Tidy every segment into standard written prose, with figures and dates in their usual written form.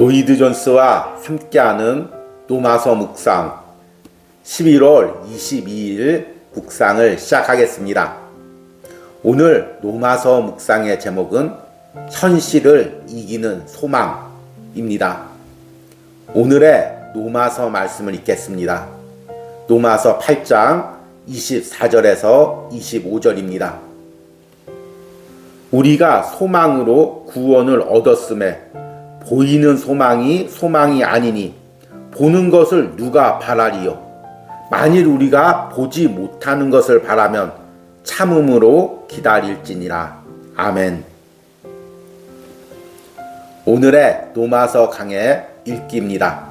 로이드 존스와 함께하는 노마서 묵상 11월 22일 묵상을 시작하겠습니다. 오늘 노마서 묵상의 제목은 현실을 이기는 소망입니다. 오늘의 노마서 말씀을 읽겠습니다. 노마서 8장 24절에서 25절입니다. 우리가 소망으로 구원을 얻었음에 보이는 소망이 아니니 보는 것을 누가 바라리요. 만일 우리가 보지 못하는 것을 바라면 참음으로 기다릴지니라. 아멘. 오늘의 노마서 강의 읽기입니다.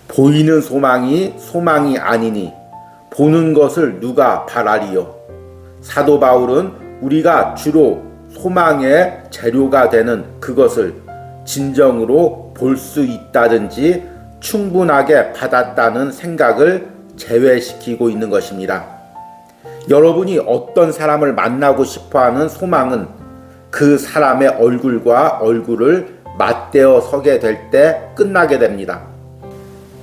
보이는 소망이 아니니 보는 것을 누가 바라리요. 사도 바울은 우리가 주로 소망의 재료가 되는 그것을 진정으로 볼 수 있다든지 충분하게 받았다는 생각을 제외시키고 있는 것입니다. 여러분이 어떤 사람을 만나고 싶어하는 소망은 그 사람의 얼굴과 얼굴을 맞대어 서게 될 때 끝나게 됩니다.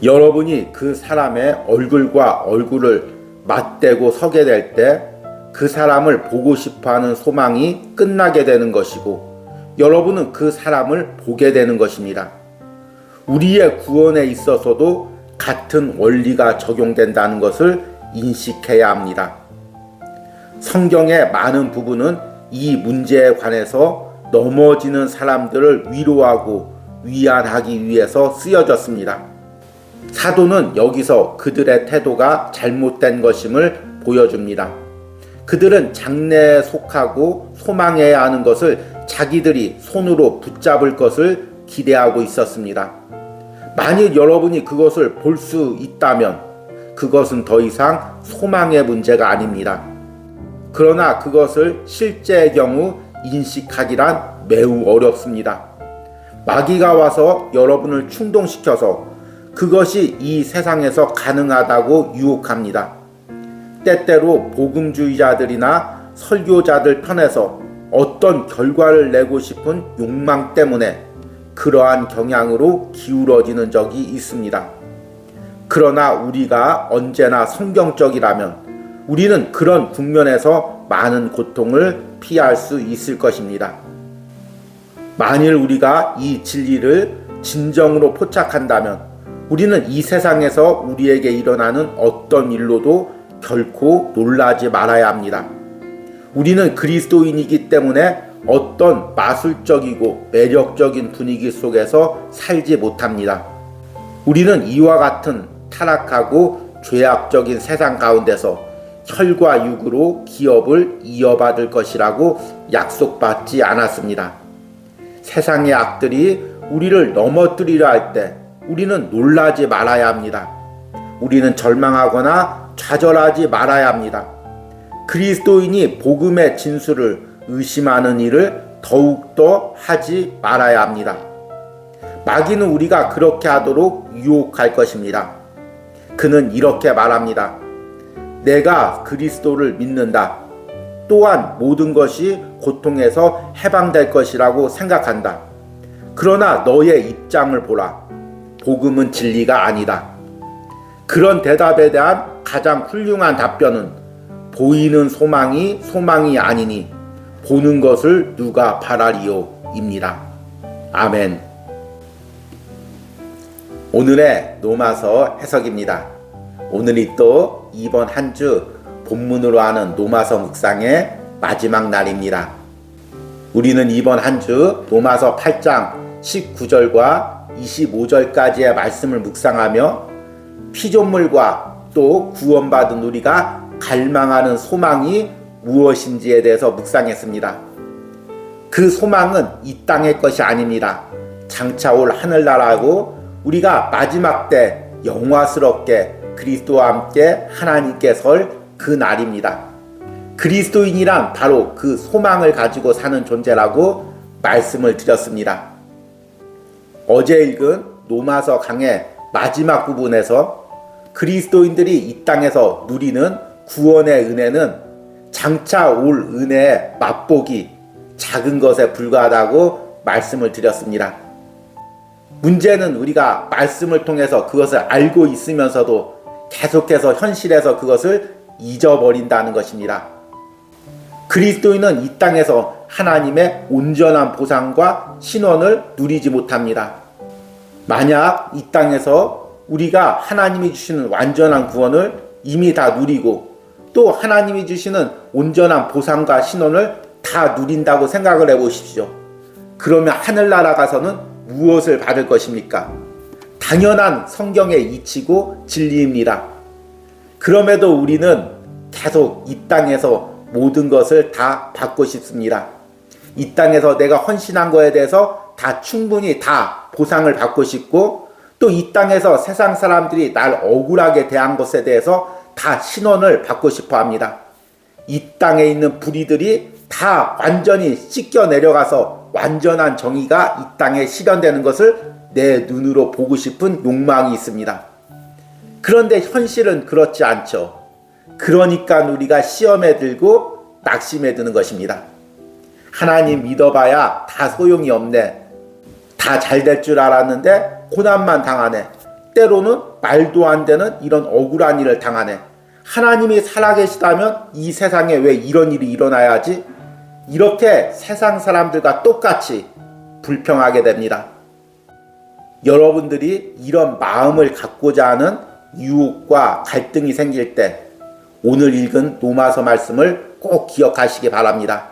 여러분이 그 사람의 얼굴과 얼굴을 맞대고 서게 될 때 그 사람을 보고 싶어하는 소망이 끝나게 되는 것이고 여러분은 그 사람을 보게 되는 것입니다. 우리의 구원에 있어서도 같은 원리가 적용된다는 것을 인식해야 합니다. 성경의 많은 부분은 이 문제에 관해서 넘어지는 사람들을 위로하고 위안하기 위해서 쓰여졌습니다. 사도는 여기서 그들의 태도가 잘못된 것임을 보여줍니다. 그들은 장래에 속하고 소망해야 하는 것을 자기들이 손으로 붙잡을 것을 기대하고 있었습니다. 만일 여러분이 그것을 볼 수 있다면 그것은 더 이상 소망의 문제가 아닙니다. 그러나 그것을 실제의 경우 인식하기란 매우 어렵습니다. 마귀가 와서 여러분을 충동시켜서 그것이 이 세상에서 가능하다고 유혹합니다. 때때로 복음주의자들이나 설교자들 편에서 어떤 결과를 내고 싶은 욕망 때문에 그러한 경향으로 기울어지는 적이 있습니다. 그러나 우리가 언제나 성경적이라면 우리는 그런 국면에서 많은 고통을 피할 수 있을 것입니다. 만일 우리가 이 진리를 진정으로 포착한다면 우리는 이 세상에서 우리에게 일어나는 어떤 일로도 결코 놀라지 말아야 합니다. 우리는 그리스도인이기 때문에 어떤 마술적이고 매력적인 분위기 속에서 살지 못합니다. 우리는 이와 같은 타락하고 죄악적인 세상 가운데서 혈과 육으로 기업을 이어받을 것이라고 약속받지 않았습니다. 세상의 악들이 우리를 넘어뜨리려 할 때 우리는 놀라지 말아야 합니다. 우리는 절망하거나 좌절하지 말아야 합니다. 그리스도인이 복음의 진수를 의심하는 일을 더욱더 하지 말아야 합니다. 마귀는 우리가 그렇게 하도록 유혹할 것입니다. 그는 이렇게 말합니다. 내가 그리스도를 믿는다. 또한 모든 것이 고통에서 해방될 것이라고 생각한다. 그러나 너의 입장을 보라. 복음은 진리가 아니다. 그런 대답에 대한 가장 훌륭한 답변은 보이는 소망이 아니니 보는 것을 누가 바라리요 입니다. 아멘. 오늘의 노마서 해석입니다. 오늘이 또 이번 한 주 본문으로 하는 노마서 묵상의 마지막 날입니다. 우리는 이번 한 주 노마서 8장 19절과 25절까지의 말씀을 묵상하며 피조물과 또 구원받은 우리가 갈망하는 소망이 무엇인지에 대해서 묵상했습니다. 그 소망은 이 땅의 것이 아닙니다. 장차 올 하늘나라고 우리가 마지막 때 영화스럽게 그리스도와 함께 하나님께 설 그 날입니다. 그리스도인이란 바로 그 소망을 가지고 사는 존재라고 말씀을 드렸습니다. 어제 읽은 노마서 강의 마지막 부분에서 그리스도인들이 이 땅에서 누리는 구원의 은혜는 장차 올 은혜의 맛보기 작은 것에 불과하다고 말씀을 드렸습니다. 문제는 우리가 말씀을 통해서 그것을 알고 있으면서도 계속해서 현실에서 그것을 잊어버린다는 것입니다. 그리스도인은 이 땅에서 하나님의 온전한 보상과 신원을 누리지 못합니다. 만약 이 땅에서 우리가 하나님이 주시는 완전한 구원을 이미 다 누리고 또 하나님이 주시는 온전한 보상과 신원을 다 누린다고 생각을 해보십시오. 그러면 하늘나라 가서는 무엇을 받을 것입니까? 당연한 성경의 이치고 진리입니다. 그럼에도 우리는 계속 이 땅에서 모든 것을 다 받고 싶습니다. 이 땅에서 내가 헌신한 거에 대해서 다 충분히 다 보상을 받고 싶고 또 이 땅에서 세상 사람들이 날 억울하게 대한 것에 대해서 다 신원을 받고 싶어 합니다. 이 땅에 있는 불의들이 다 완전히 씻겨 내려가서 완전한 정의가 이 땅에 실현되는 것을 내 눈으로 보고 싶은 욕망이 있습니다. 그런데 현실은 그렇지 않죠. 그러니까 우리가 시험에 들고 낙심에 드는 것입니다. 하나님 믿어봐야 다 소용이 없네. 다 잘 될 줄 알았는데 고난만 당하네. 때로는 말도 안 되는 이런 억울한 일을 당하네. 하나님이 살아계시다면 이 세상에 왜 이런 일이 일어나야지? 이렇게 세상 사람들과 똑같이 불평하게 됩니다. 여러분들이 이런 마음을 갖고자 하는 유혹과 갈등이 생길 때 오늘 읽은 로마서 말씀을 꼭 기억하시기 바랍니다.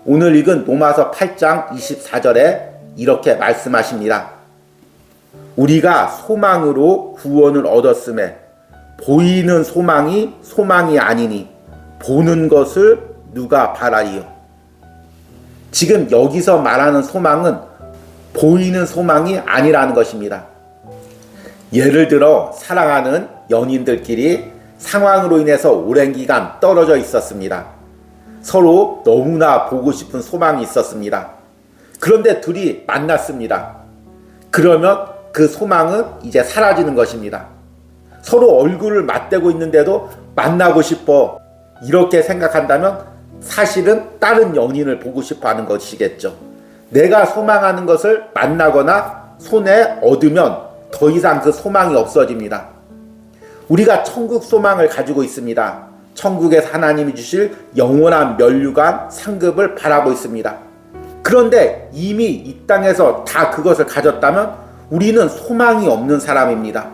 오늘 읽은 로마서 8장 24절에 이렇게 말씀하십니다. 우리가 소망으로 구원을 얻었음에 보이는 소망이 소망이 아니니 보는 것을 누가 바라리요. 지금 여기서 말하는 소망은 보이는 소망이 아니라는 것입니다. 예를 들어 사랑하는 연인들끼리 상황으로 인해서 오랜 기간 떨어져 있었습니다. 서로 너무나 보고 싶은 소망이 있었습니다. 그런데 둘이 만났습니다. 그러면 그 소망은 이제 사라지는 것입니다. 서로 얼굴을 맞대고 있는데도 만나고 싶어 이렇게 생각한다면 사실은 다른 연인을 보고 싶어 하는 것이겠죠. 내가 소망하는 것을 만나거나 손에 얻으면 더 이상 그 소망이 없어집니다. 우리가 천국 소망을 가지고 있습니다. 천국에서 하나님이 주실 영원한 면류관 상급을 바라고 있습니다. 그런데 이미 이 땅에서 다 그것을 가졌다면 우리는 소망이 없는 사람입니다.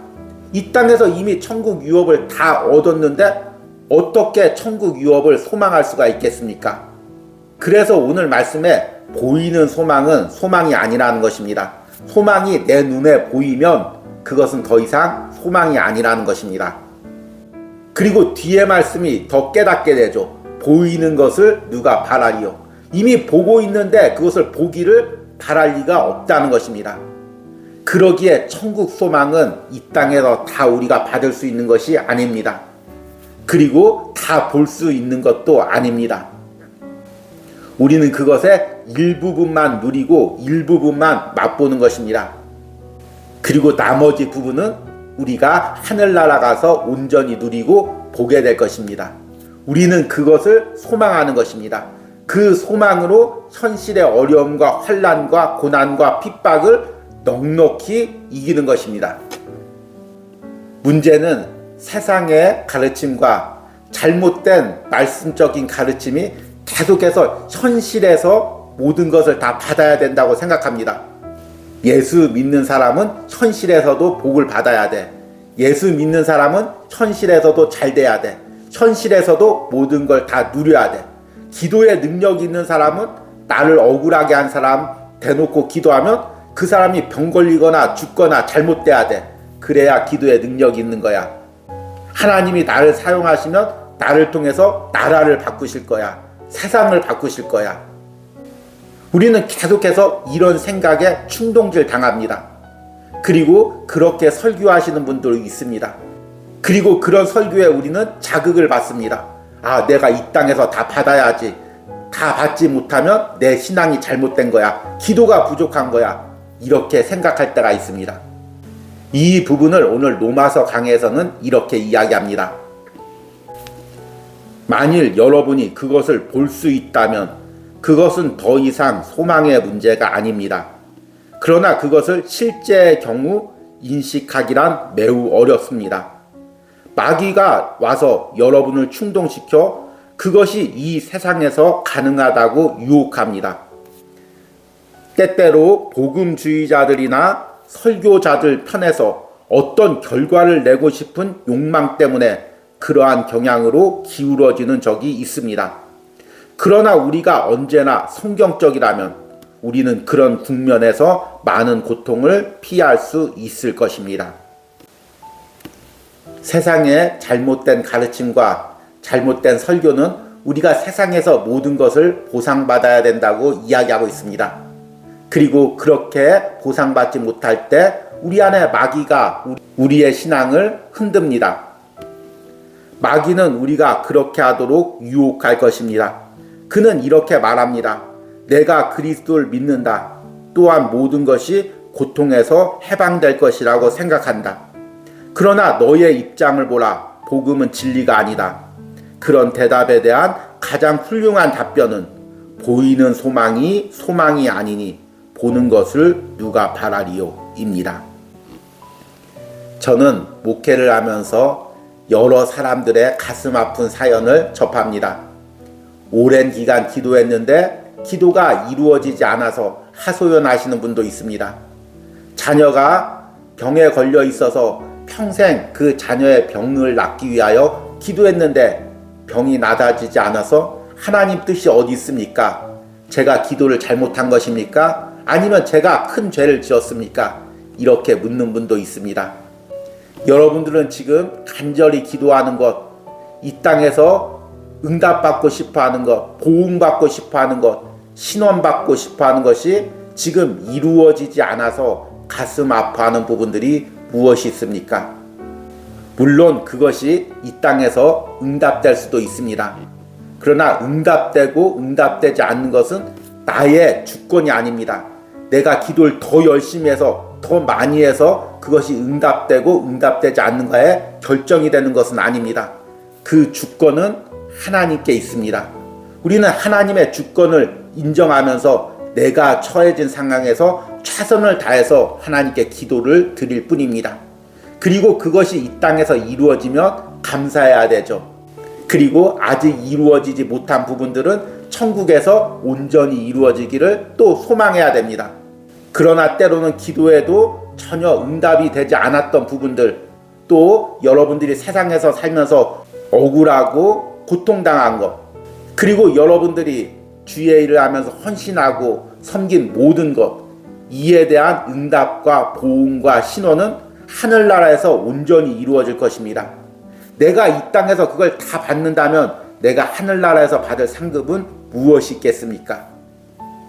이 땅에서 이미 천국 유업을 다 얻었는데 어떻게 천국 유업을 소망할 수가 있겠습니까? 그래서 오늘 말씀에 보이는 소망은 소망이 아니라는 것입니다. 소망이 내 눈에 보이면 그것은 더 이상 소망이 아니라는 것입니다. 그리고 뒤에 말씀이 더 깨닫게 되죠. 보이는 것을 누가 바라리요. 이미 보고 있는데 그것을 보기를 바랄 리가 없다는 것입니다. 그러기에 천국 소망은 이 땅에서 다 우리가 받을 수 있는 것이 아닙니다. 그리고 다 볼 수 있는 것도 아닙니다. 우리는 그것의 일부분만 누리고 일부분만 맛보는 것입니다. 그리고 나머지 부분은 우리가 하늘나라 가서 온전히 누리고 보게 될 것입니다. 우리는 그것을 소망하는 것입니다. 그 소망으로 현실의 어려움과 환난과 고난과 핍박을 넉넉히 이기는 것입니다. 문제는 세상의 가르침과 잘못된 말씀적인 가르침이 계속해서 현실에서 모든 것을 다 받아야 된다고 생각합니다. 예수 믿는 사람은 현실에서도 복을 받아야 돼. 예수 믿는 사람은 현실에서도 잘 돼야 돼. 현실에서도 모든 걸 다 누려야 돼. 기도에 능력이 있는 사람은 나를 억울하게 한 사람 대놓고 기도하면 그 사람이 병 걸리거나 죽거나 잘못돼야 돼. 그래야 기도에 능력이 있는 거야. 하나님이 나를 사용하시면 나를 통해서 나라를 바꾸실 거야. 세상을 바꾸실 거야. 우리는 계속해서 이런 생각에 충동질 당합니다. 그리고 그렇게 설교하시는 분들이 있습니다. 그리고 그런 설교에 우리는 자극을 받습니다. 아, 내가 이 땅에서 다 받아야지. 다 받지 못하면 내 신앙이 잘못된 거야. 기도가 부족한 거야. 이렇게 생각할 때가 있습니다. 이 부분을 오늘 로마서 강해에서는 이렇게 이야기합니다. 만일 여러분이 그것을 볼 수 있다면 그것은 더 이상 소망의 문제가 아닙니다. 그러나 그것을 실제의 경우 인식하기란 매우 어렵습니다. 마귀가 와서 여러분을 충동시켜 그것이 이 세상에서 가능하다고 유혹합니다. 때때로 복음주의자들이나 설교자들 편에서 어떤 결과를 내고 싶은 욕망 때문에 그러한 경향으로 기울어지는 적이 있습니다. 그러나 우리가 언제나 성경적이라면 우리는 그런 국면에서 많은 고통을 피할 수 있을 것입니다. 세상의 잘못된 가르침과 잘못된 설교는 우리가 세상에서 모든 것을 보상받아야 된다고 이야기하고 있습니다. 그리고 그렇게 보상받지 못할 때 우리 안에 마귀가 우리의 신앙을 흔듭니다. 마귀는 우리가 그렇게 하도록 유혹할 것입니다. 그는 이렇게 말합니다. 내가 그리스도를 믿는다. 또한 모든 것이 고통에서 해방될 것이라고 생각한다. 그러나 너의 입장을 보라. 복음은 진리가 아니다. 그런 대답에 대한 가장 훌륭한 답변은 보이는 소망이 소망이 아니니 보는 것을 누가 바라리요? 입니다. 저는 목회를 하면서 여러 사람들의 가슴 아픈 사연을 접합니다. 오랜 기간 기도했는데 기도가 이루어지지 않아서 하소연하시는 분도 있습니다. 자녀가 병에 걸려 있어서 평생 그 자녀의 병을 낫기 위하여 기도했는데 병이 나아지지 않아서 하나님 뜻이 어디 있습니까? 제가 기도를 잘못한 것입니까? 아니면 제가 큰 죄를 지었습니까? 이렇게 묻는 분도 있습니다. 여러분들은 지금 간절히 기도하는 것, 이 땅에서 응답받고 싶어하는 것, 보응받고 싶어하는 것, 신원받고 싶어하는 것이 지금 이루어지지 않아서 가슴 아파하는 부분들이 무엇이 있습니까? 물론 그것이 이 땅에서 응답될 수도 있습니다. 그러나 응답되고 응답되지 않는 것은 나의 주권이 아닙니다. 내가 기도를 더 열심히 해서 더 많이 해서 그것이 응답되고 응답되지 않는가에 결정이 되는 것은 아닙니다. 그 주권은 하나님께 있습니다. 우리는 하나님의 주권을 인정하면서 내가 처해진 상황에서 최선을 다해서 하나님께 기도를 드릴 뿐입니다. 그리고 그것이 이 땅에서 이루어지면 감사해야 되죠. 그리고 아직 이루어지지 못한 부분들은 천국에서 온전히 이루어지기를 또 소망해야 됩니다. 그러나 때로는 기도에도 전혀 응답이 되지 않았던 부분들, 또 여러분들이 세상에서 살면서 억울하고 고통당한 것, 그리고 여러분들이 주의 일을 하면서 헌신하고 섬긴 모든 것, 이에 대한 응답과 보응과 신원은 하늘나라에서 온전히 이루어질 것입니다. 내가 이 땅에서 그걸 다 받는다면 내가 하늘나라에서 받을 상급은 무엇이 있겠습니까?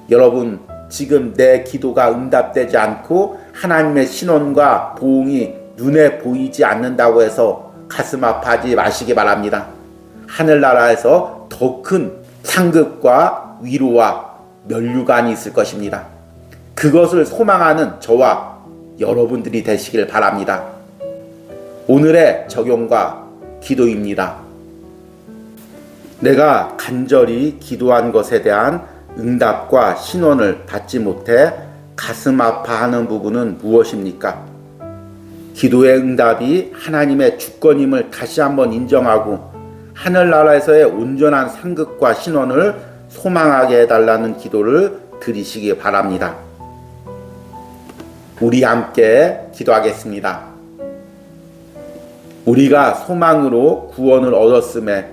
여러분, 지금 내 기도가 응답되지 않고 하나님의 신원과 보응이 눈에 보이지 않는다고 해서 가슴 아파하지 마시기 바랍니다. 하늘나라에서 더 큰 상급과 위로와 면류관이 있을 것입니다. 그것을 소망하는 저와 여러분들이 되시길 바랍니다. 오늘의 적용과 기도입니다. 내가 간절히 기도한 것에 대한 응답과 신원을 받지 못해 가슴 아파하는 부분은 무엇입니까? 기도의 응답이 하나님의 주권임을 다시 한번 인정하고 하늘나라에서의 온전한 상급과 신원을 소망하게 해달라는 기도를 드리시기 바랍니다. 우리 함께 기도하겠습니다. 우리가 소망으로 구원을 얻었음에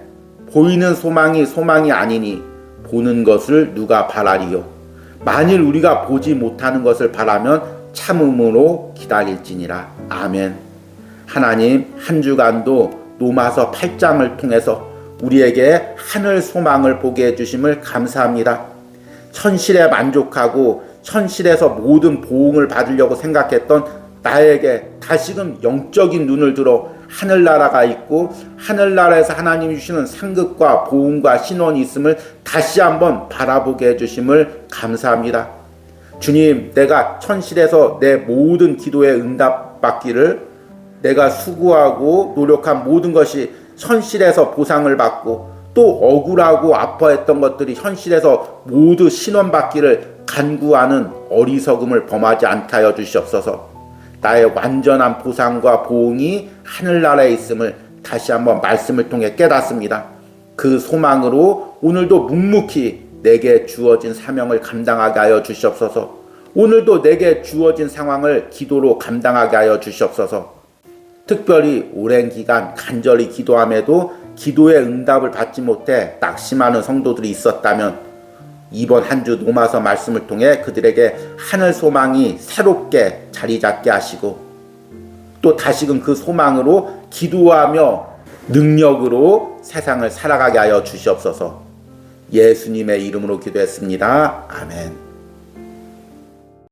보이는 소망이 소망이 아니니 보는 것을 누가 바라리요? 만일 우리가 보지 못하는 것을 바라면 참음으로 기다릴지니라. 아멘. 하나님, 한 주간도 로마서 8장을 통해서 우리에게 하늘 소망을 보게 해주심을 감사합니다. 현실에 만족하고 현실에서 모든 보응을 받으려고 생각했던 나에게 다시금 영적인 눈을 들어 하늘나라가 있고 하늘나라에서 하나님이 주시는 상급과 보응과 신원이 있음을 다시 한번 바라보게 해주심을 감사합니다. 주님, 내가 현실에서 내 모든 기도에 응답받기를, 내가 수고하고 노력한 모든 것이 현실에서 보상을 받고 또 억울하고 아파했던 것들이 현실에서 모두 신원받기를 간구하는 어리석음을 범하지 않게 하여 주시옵소서. 나의 완전한 보상과 보응이 하늘나라에 있음을 다시 한번 말씀을 통해 깨닫습니다. 그 소망으로 오늘도 묵묵히 내게 주어진 사명을 감당하게 하여 주시옵소서. 오늘도 내게 주어진 상황을 기도로 감당하게 하여 주시옵소서. 특별히 오랜 기간 간절히 기도함에도 기도의 응답을 받지 못해 낙심하는 성도들이 있었다면 이번 한 주 노마서 말씀을 통해 그들에게 하늘 소망이 새롭게 자리 잡게 하시고 또 다시금 그 소망으로 기도하며 능력으로 세상을 살아가게 하여 주시옵소서. 예수님의 이름으로 기도했습니다. 아멘.